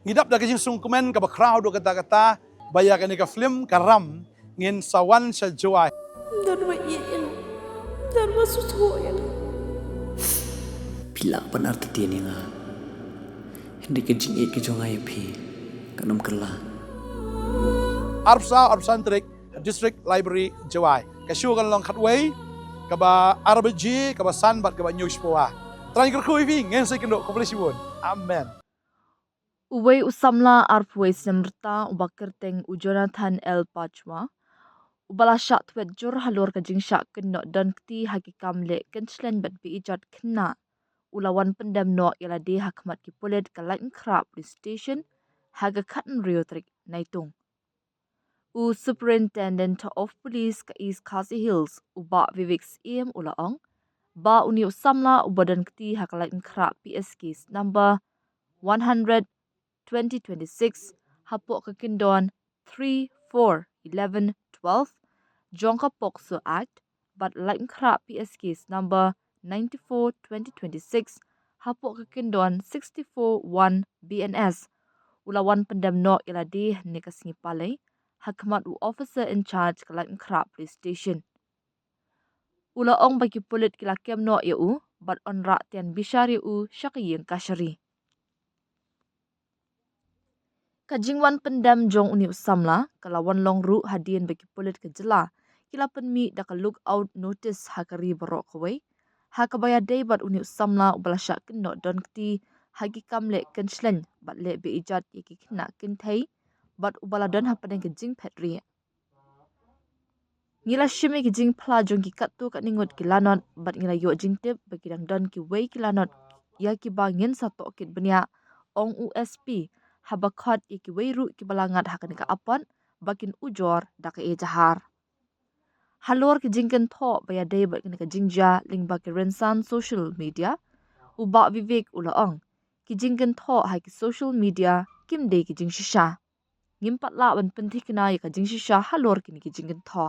Ngidap da kajing sungkumen ka ba crowd do kata-kata baya ka ni ka film karam ngin sawan sa joy. Darwa iyan. Darwa susuyan. Pila benar tetian nga. Hindi ka jingit ka jong ayapi. Kanam kala. Arpsan Trik District Library Joy. Kasyugan lang katway ka ba RBG ka ba Sanbat ka ba News po Try kerkuy ngin sa kendo komplisibon. Amen. Uway usamla arpway semrta ubakirteng Jonathan L. Pachwa. Ubala syak twet jur halur ka jing syak keno dan kti hakikam le kenchlen bat bi ijat kena. Ulawan pendam no yala di hakmat ki pulet ka lain krap police station haga katan riotrik naitung. Superintendent of Police ka East Khasi Hills uba Vivek CM ulaong ba uni usamla ubadan kti hakalain krap PSKs number 100 2026 hapok kakindon 3, 4, 11, 12 Jongka Pokso Act but lain krap PSKs number 94 2026 hapok kakindon 64 1 BNS ulawan pendam no iladi nikasingi palay hakmat u officer in charge kalain krap police station ulaong bagi pulit kilakem no u but on rak tian bishari u syakiyeng kashari Kajingwan pendam jong uni usamla kalawan long ru hadian bagi pulit ke jela kila penmi da ka look out notice hakari borok kawai hakabaya day bat uni usamla ubala syak keno don kti hagi kamle kenchlen bat le be ijat yaki kena kentai bat ubala don hapadeng ke jing petri ngila shime ke jing pla jong ki katu kat ningot kilanot bat ngila yo jing tip bagi dang don ki wei kilanot yaki bangin satu kit benya ong USP habakot iki weiru ki balangat hakan ka apon bakin ujor da ka ejahar halor ki jingken tho baya day bakin ka jingja ling baki rensan social media uba Vivek ulaong ki jingken tho ha ki social media kim day ki jing shisha ngimpat la wan penthi kina ka jing shisha halor ki jingken tho